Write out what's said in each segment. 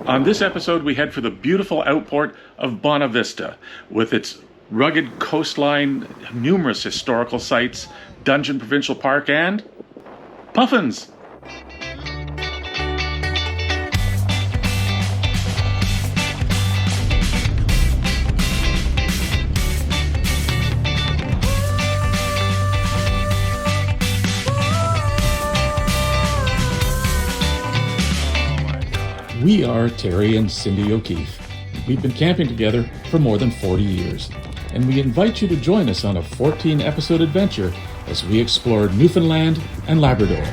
On this episode, we head for the beautiful outport of Bonavista, with its rugged coastline, numerous historical sites, Dungeon Provincial Park, and Puffins. We are Terry and Cindy O'Keefe. We've been camping together for more than 40 years, and we invite you to join us on a 14-episode adventure as we explore Newfoundland and Labrador.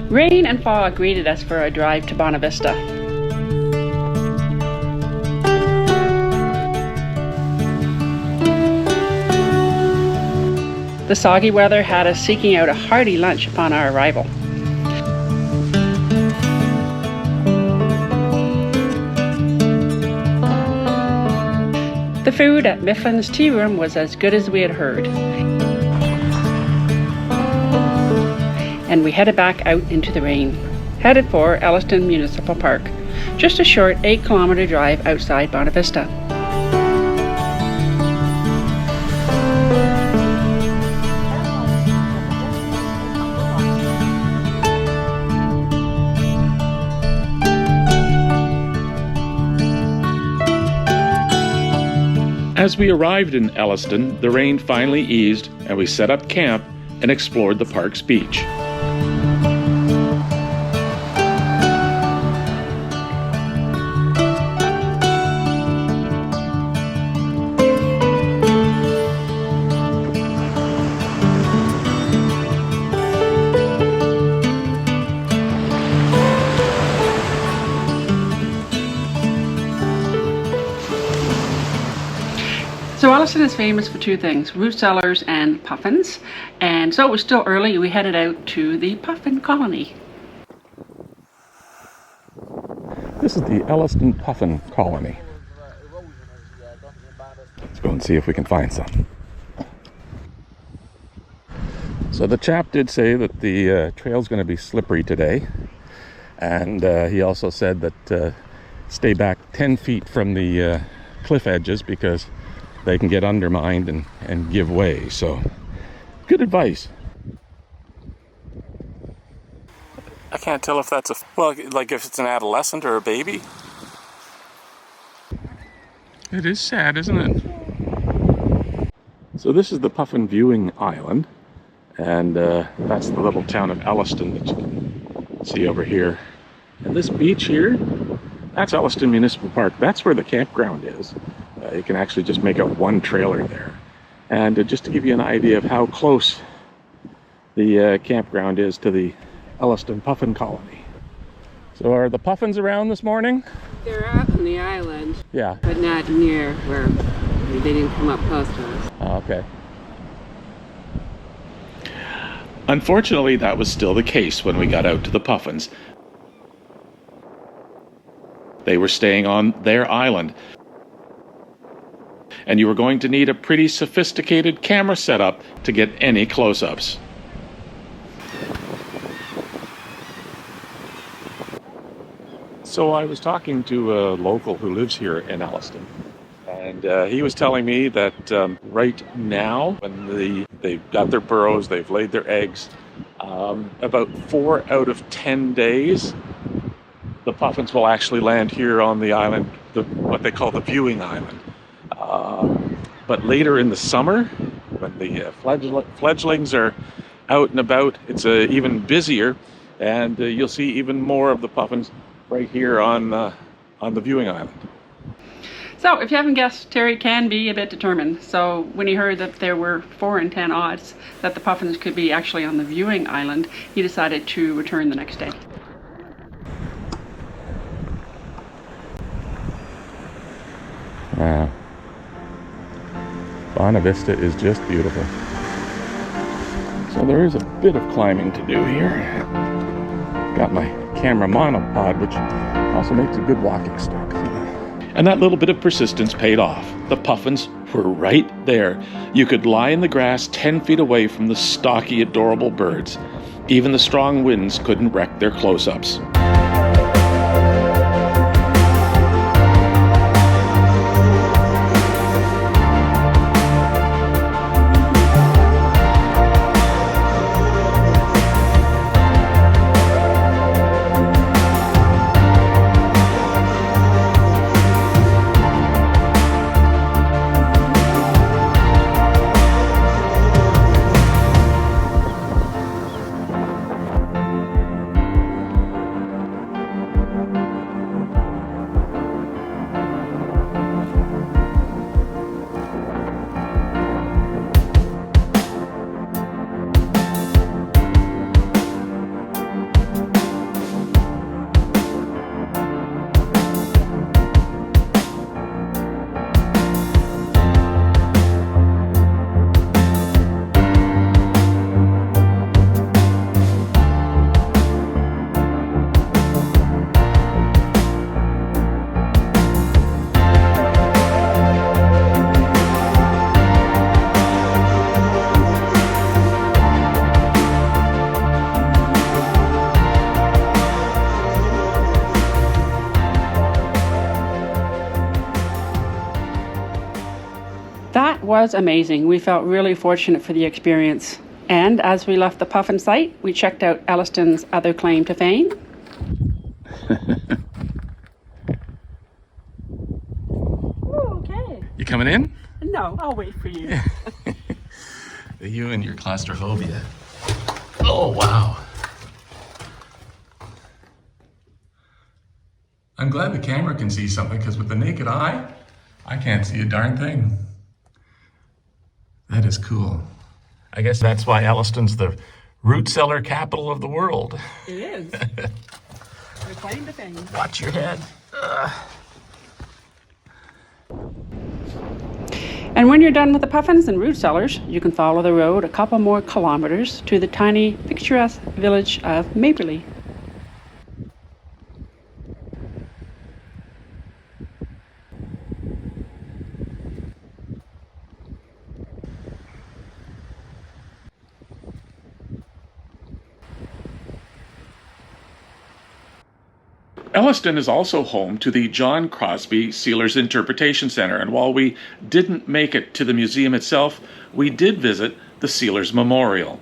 Rain and fog greeted us for a drive to Bonavista. The soggy weather had us seeking out a hearty lunch upon our arrival. The food at Mifflin's Tea Room was as good as we had heard. And we headed back out into the rain, headed for Elliston Municipal Park, just a short 8-kilometer drive outside Bonavista. As we arrived in Elliston, the rain finally eased and we set up camp and explored the park's beach. So Elliston is famous for two things, root cellars and puffins, and so it was still early. We headed out to the puffin colony. This is the Elliston Puffin colony. Let's go and see if we can find some. So the chap did say that the trail's going to be slippery today, and he also said that stay back 10 feet from the cliff edges because they can get undermined and give way. So good advice. I can't tell if that's like if it's an adolescent or a baby. It is sad, isn't it? So this is the Puffin viewing island, and that's the little town of Elliston that you can see over here. And this beach here, that's Elliston Municipal Park. That's where the campground is. You can actually just make out one trailer there. And just to give you an idea of how close the campground is to the Elliston Puffin colony. So are the Puffins around this morning? They're up on the island. Yeah. But not near where they didn't come up close to us. Oh, okay. Unfortunately, that was still the case when we got out to the Puffins. They were staying on their island, and you were going to need a pretty sophisticated camera setup to get any close-ups. So I was talking to a local who lives here in Elliston, and he was telling me that right now, when they've got their burrows, they've laid their eggs, about 4 out of 10 days, the Puffins will actually land here on the island, what they call the viewing island. But later in the summer, when the fledglings are out and about. It's even busier, and you'll see even more of the puffins right here on the viewing island. So, if you haven't guessed, Terry can be a bit determined. So, when he heard that there were 4 in 10 odds that the puffins could be actually on the viewing island, he decided to return the next day. Wow. Bonavista is just beautiful. So there is a bit of climbing to do here. Got my camera monopod, which also makes a good walking stick. And that little bit of persistence paid off. The puffins were right there. You could lie in the grass 10 feet away from the stocky, adorable birds. Even the strong winds couldn't wreck their close-ups. That was amazing. We felt really fortunate for the experience. And as we left the Puffin site, we checked out Elliston's other claim to fame. Okay. You coming in? No, I'll wait for you. You and your claustrophobia. Oh, wow. I'm glad the camera can see something, because with the naked eye, I can't see a darn thing. That is cool. I guess that's why Elliston's the root cellar capital of the world. It is. We're claim to fame. Watch your head. And when you're done with the puffins and root cellars, you can follow the road a couple more kilometers to the tiny, picturesque village of Mapley. Elliston is also home to the John Crosby Sealers Interpretation Center, and while we didn't make it to the museum itself, we did visit the Sealers Memorial.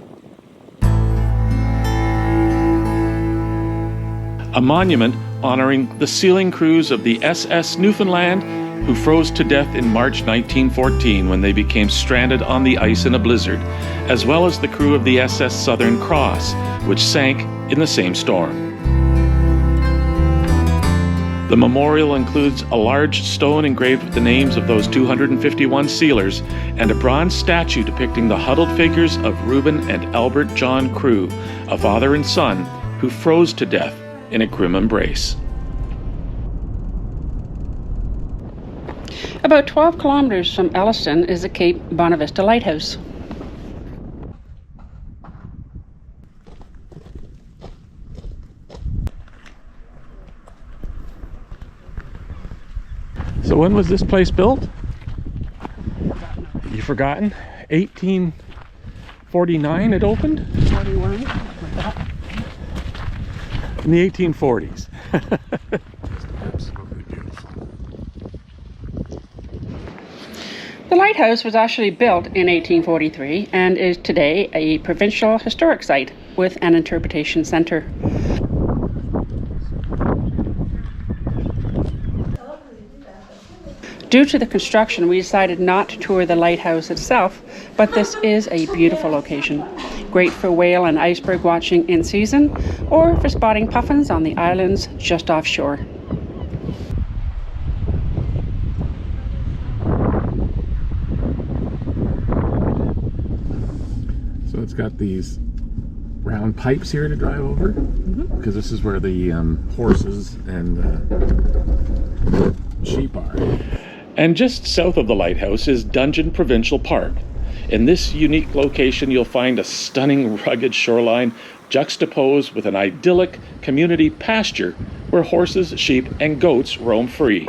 A monument honoring the sealing crews of the SS Newfoundland, who froze to death in March 1914 when they became stranded on the ice in a blizzard, as well as the crew of the SS Southern Cross, which sank in the same storm. The memorial includes a large stone engraved with the names of those 251 sealers and a bronze statue depicting the huddled figures of Reuben and Albert John Crew, a father and son who froze to death in a grim embrace. About 12 kilometers from Elliston is the Cape Bonavista Lighthouse. So when was this place built? You forgotten? 1849 it opened? 41. In the 1840s. Absolutely beautiful. The lighthouse was actually built in 1843 and is today a provincial historic site with an interpretation center. Due to the construction, we decided not to tour the lighthouse itself, but this is a beautiful location. Great for whale and iceberg watching in season, or for spotting puffins on the islands just offshore. So it's got these round pipes here to drive over, because this is where the horses and sheep are. And just south of the lighthouse is Dungeon Provincial Park. In this unique location, you'll find a stunning rugged shoreline juxtaposed with an idyllic community pasture where horses, sheep, and goats roam free.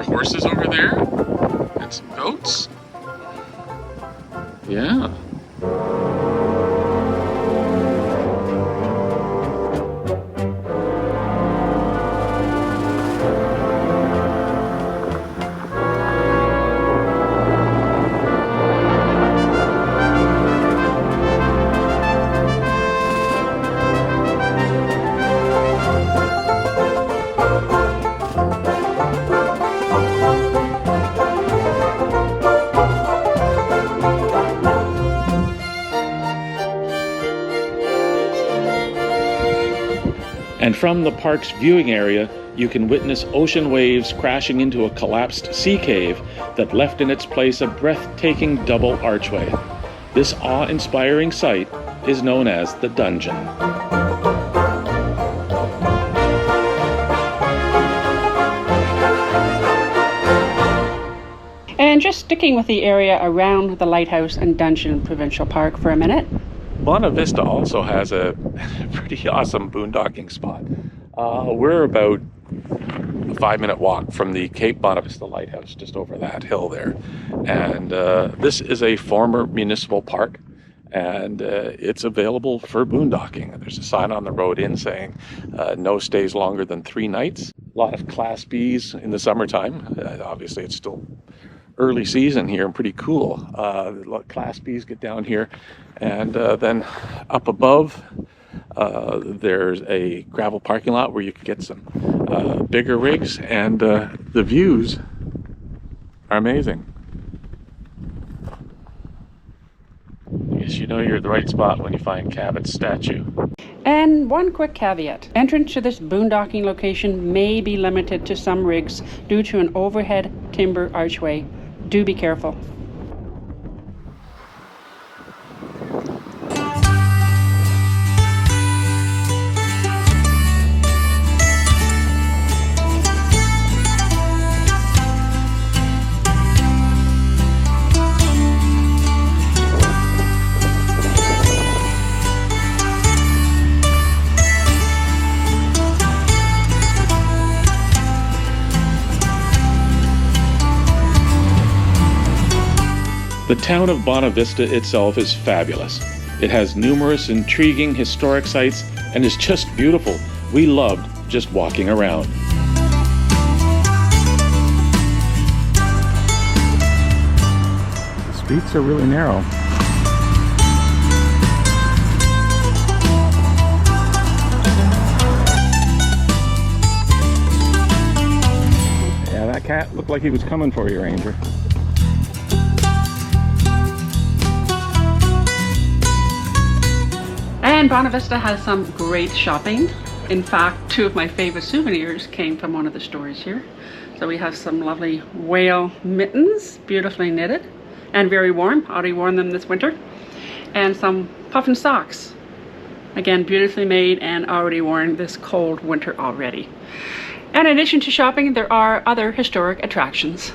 Horses over there and some goats. Yeah. And from the park's viewing area, you can witness ocean waves crashing into a collapsed sea cave that left in its place a breathtaking double archway. This awe-inspiring site is known as the Dungeon. And just sticking with the area around the lighthouse and Dungeon Provincial Park for a minute. Bonavista also has a pretty awesome boondocking spot. We're about a 5-minute walk from the Cape Bonavista Lighthouse, just over that hill there. And this is a former municipal park, and it's available for boondocking. There's a sign on the road in saying no stays longer than 3 nights. A lot of Class Bs in the summertime. Obviously, it's still early season here and pretty cool. Class Bs get down here, and then up above there's a gravel parking lot where you can get some bigger rigs, and the views are amazing. I guess you know you're at the right spot when you find Cabot's statue. And one quick caveat. Entrance to this boondocking location may be limited to some rigs due to an overhead timber archway. Do be careful. The town of Bonavista itself is fabulous. It has numerous intriguing historic sites and is just beautiful. We loved just walking around. The streets are really narrow. Yeah, that cat looked like he was coming for you, Ranger. And Bonavista has some great shopping. In fact, 2 of my favorite souvenirs came from one of the stores here. So we have some lovely whale mittens, beautifully knitted and very warm. Already worn them this winter. And some puffin socks. Again, beautifully made and already worn this cold winter already. And in addition to shopping, there are other historic attractions.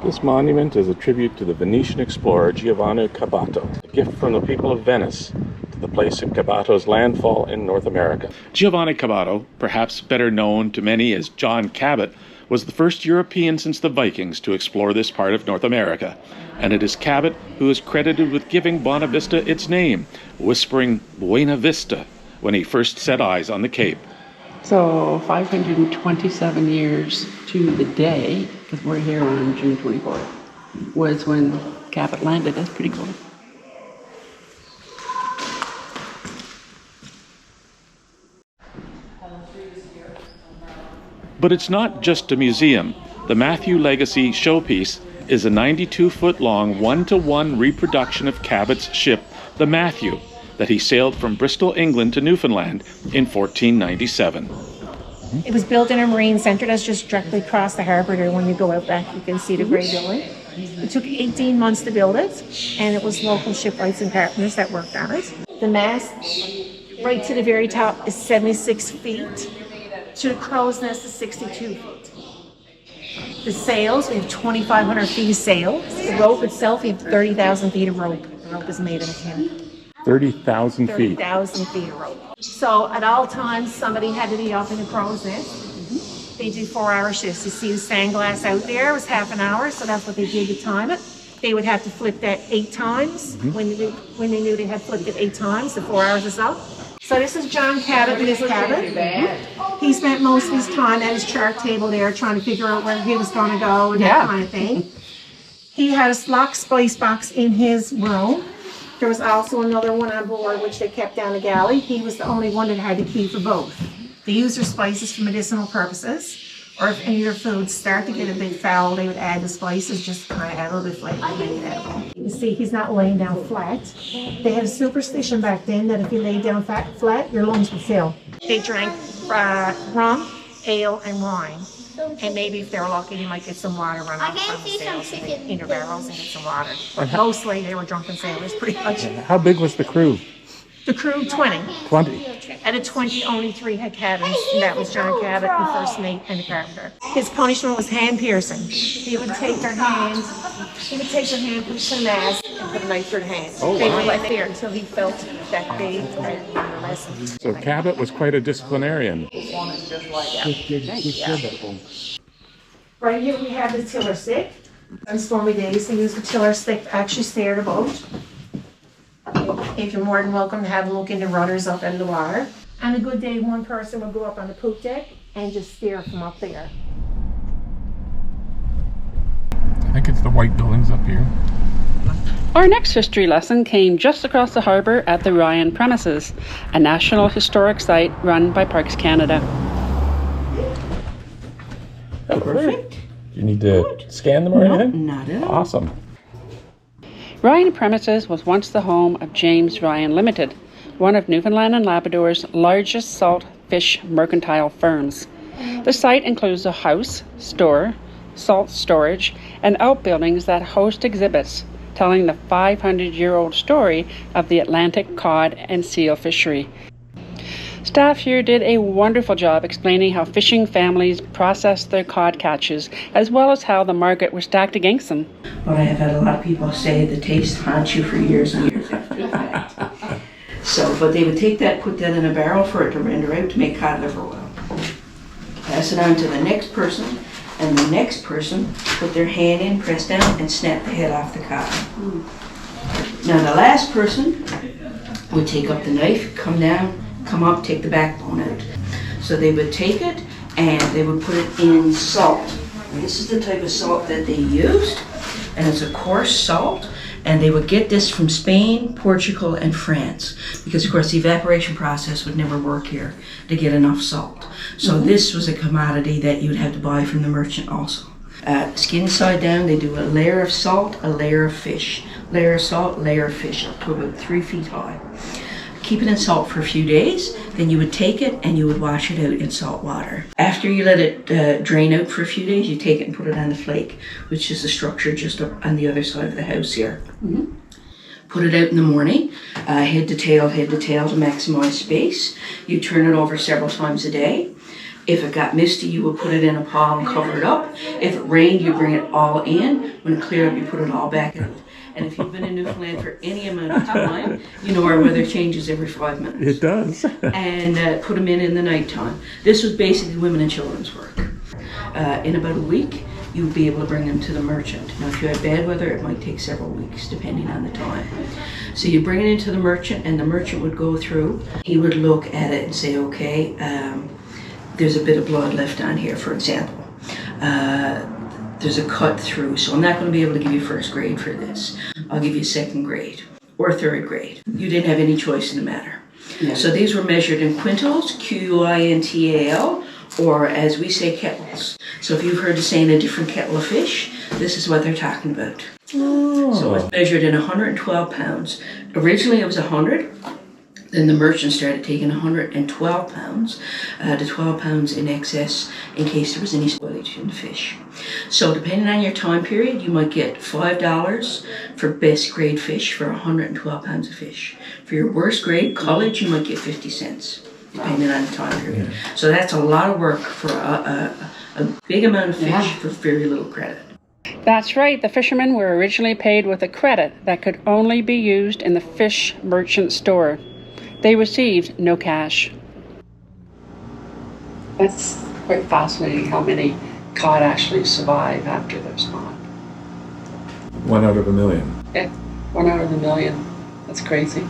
This monument is a tribute to the Venetian explorer Giovanni Cabot, a gift from the people of Venice to the place of Cabot's landfall in North America. Giovanni Cabot, perhaps better known to many as John Cabot, was the first European since the Vikings to explore this part of North America, and it is Cabot who is credited with giving Bonavista its name, whispering Buena Vista when he first set eyes on the Cape. So 527 years to the day, because we're here on June 24th, was when Cabot landed. That's pretty cool. But it's not just a museum. The Mathew Legacy showpiece is a 92-foot-long, one-to-one reproduction of Cabot's ship, the Mathew, that he sailed from Bristol, England to Newfoundland in 1497. It was built in a marine centre that's just directly across the harbour there. When you go out back, you can see the grey building. It took 18 months to build it, and it was local shipwrights and carpenters that worked on it. The mast, right to the very top, is 76 feet. To the crow's nest is 62 feet. The sails, we have 2,500 feet of sails. The rope itself, we have 30,000 feet of rope. The rope is made in a tin. 30,000 feet. 30,000 feet of rope. So at all times, somebody had to be up in the crow's nest. They do 4-hour shifts. You see the sand glass out there was half an hour, so that's what they did to time it. They would have to flip that 8 times. When they knew they had flipped it 8 times, the 4 hours is up. So this is John Cabot and his Cabot. He spent most of his time at his chart table there trying to figure out where he was going to go and that kind of thing. He had a locked spice box in his room. There was also another one on board which they kept down the galley. He was the only one that had the key for both. They used their spices for medicinal purposes, or if any of their foods start to get a bit foul, they would add the spices just to kind of add a little bit of flavor and make it edible. You see, he's not laying down flat. They had a superstition back then that if you lay down flat, your lungs would fill. They drank rum, ale, and wine. And maybe if they were lucky, you might get some water run off from the sails in their barrels and get some water. But mostly they were drunken sailors, pretty much. How big was the crew? The crew, 20. 20. Out of 20, only 3 had cabins, and that was John Cabot, the first mate, and the carpenter. His punishment was hand piercing. He would take their hand, push the mast, and put a knife through the hand. They were left there until he felt that they had learned a lesson. So Cabot was quite a disciplinarian. Right here we have the tiller stick. On stormy days, they use the tiller stick to actually steer the boat. If you're more than welcome to have a look in the rudders up in the water. On a good day, one person will go up on the poop deck and just steer from up there. I think it's the white buildings up here. Our next history lesson came just across the harbour at the Ryan premises, a National Historic Site run by Parks Canada. Perfect. You need to scan them or anything? Not at all. Awesome. Ryan Premises was once the home of James Ryan Limited, one of Newfoundland and Labrador's largest salt fish mercantile firms. The site includes a house, store, salt storage, and outbuildings that host exhibits telling the 500-year-old story of the Atlantic cod and seal fishery. Staff here did a wonderful job explaining how fishing families processed their cod catches, as well as how the market was stacked against them. But I have had a lot of people say the taste haunts you for years and years after the fact. So, but they would take that, put that in a barrel for it to render out to make cod liver oil. Pass it on to the next person, and the next person put their hand in, press down, and snap the head off the cod. Now the last person would take up the knife, come down, come up, take the backbone out. So they would take it and they would put it in salt. And this is the type of salt that they used, and it's a coarse salt, and they would get this from Spain, Portugal, and France, because of course the evaporation process would never work here to get enough salt. So this was a commodity that you'd have to buy from the merchant also. Skin side down, they do a layer of salt, a layer of fish. Layer of salt, layer of fish, up to about 3 feet high. Keep it in salt for a few days, then you would take it and you would wash it out in salt water. After you let it drain out for a few days, you take it and put it on the flake, which is the structure just up on the other side of the house here. Put it out in the morning, head to tail to maximize space. You turn it over several times a day. If it got misty, you would put it in a pile and cover it up. If it rained, you bring it all in. When it cleared up, you put it all back out. And if you've been in Newfoundland for any amount of time, you know our weather changes every 5 minutes. It does. And put them in the nighttime. This was basically women and children's work. in about a week, you would be able to bring them to the merchant. Now, if you had bad weather, it might take several weeks, depending on the time. So you bring it into the merchant, and the merchant would go through. He would look at it and say, okay, there's a bit of blood left on here, for example. There's a cut through, so I'm not going to be able to give you first grade for this. I'll give you second grade or third grade. You didn't have any choice in the matter. Yeah. So these were measured in quintals, Quintal, or as we say, kettles. So if you've heard the saying a different kettle of fish, this is what they're talking about. Oh. So it's measured in 112 pounds. Originally it was 100. Then the merchant started taking 112 pounds, to 12 pounds in excess in case there was any spoilage in the fish. So depending on your time period, you might get $5 for best grade fish for 112 pounds of fish. For your worst grade, college, you might get 50 cents, depending on the time period. Yeah. So that's a lot of work for a big amount of fish for very little credit. That's right, the fishermen were originally paid with a credit that could only be used in the fish merchant store. They received no cash. That's quite fascinating how many cod actually survive after they're spawned. 1 out of a million. Yeah, 1 out of a million. That's crazy.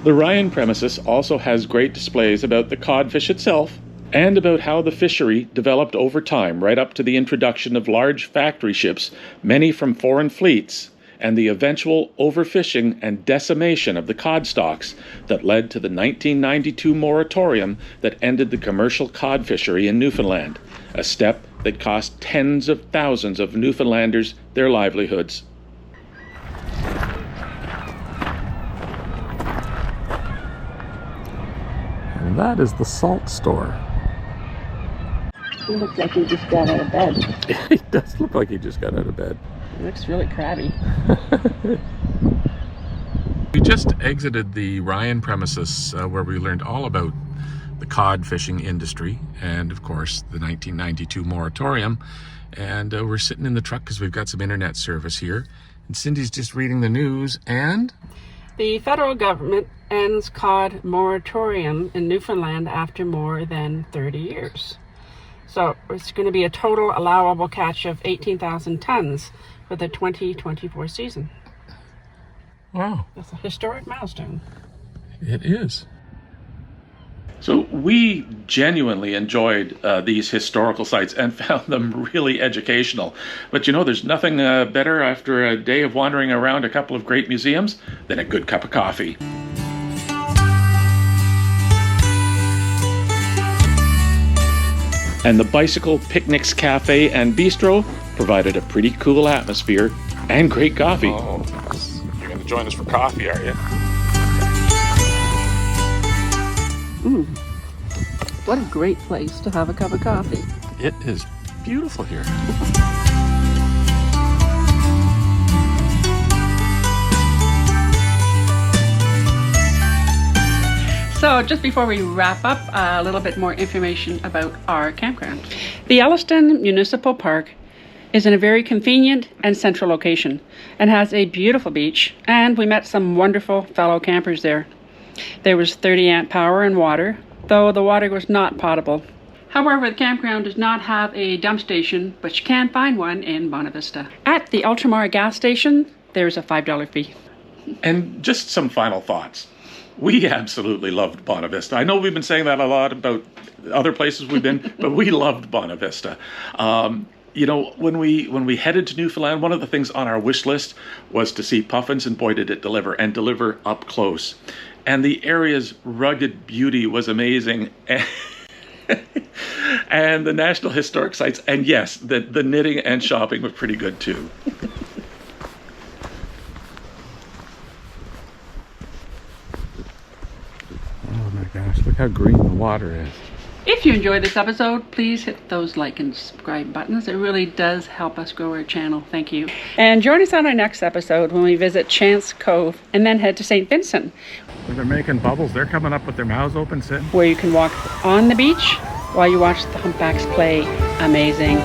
The Ryan premises also has great displays about the codfish itself and about how the fishery developed over time, right up to the introduction of large factory ships, many from foreign fleets, and the eventual overfishing and decimation of the cod stocks that led to the 1992 moratorium that ended the commercial cod fishery in Newfoundland, a step that cost tens of thousands of Newfoundlanders their livelihoods. And that is the salt store. He looks like he just got out of bed. He does look like he just got out of bed. He looks really crabby. We just exited the Ryan premises where we learned all about the cod fishing industry and, of course, the 1992 moratorium. And we're sitting in the truck because we've got some internet service here. And Cindy's just reading the news and... The federal government ends cod moratorium in Newfoundland after more than 30 years. So it's going to be a total allowable catch of 18,000 tons for the 2024 season. Wow. That's a historic milestone. It is. So we genuinely enjoyed these historical sites and found them really educational. But you know, there's nothing better after a day of wandering around a couple of great museums than a good cup of coffee. And the Bicycle Picnics Cafe and Bistro provided a pretty cool atmosphere and great coffee. Oh, you're going to join us for coffee, are you? What a great place to have a cup of coffee. It is beautiful here. So just before we wrap up, a little bit more information about our campground. The Elliston Municipal Park is in a very convenient and central location and has a beautiful beach, and we met some wonderful fellow campers there. There was 30 amp power and water, though the water was not potable. However, the campground does not have a dump station, but you can find one in Bonavista. At the Ultramar gas station, there's a $5 fee. And just some final thoughts. We absolutely loved Bonavista. I know we've been saying that a lot about other places we've been, but we loved Bonavista. You know, when we headed to Newfoundland, one of the things on our wish list was to see puffins, and boy did it deliver, and deliver up close. And the area's rugged beauty was amazing. And the National Historic Sites, and yes, the knitting and shopping were pretty good too. Oh my gosh, look how green the water is. If you enjoyed this episode, please hit those like and subscribe buttons. It really does help us grow our channel. Thank you. And join us on our next episode when we visit Chance Cove and then head to St. Vincent, They're making bubbles. They're coming up with their mouths open, sitting. where you can walk on the beach while you watch the humpbacks play amazing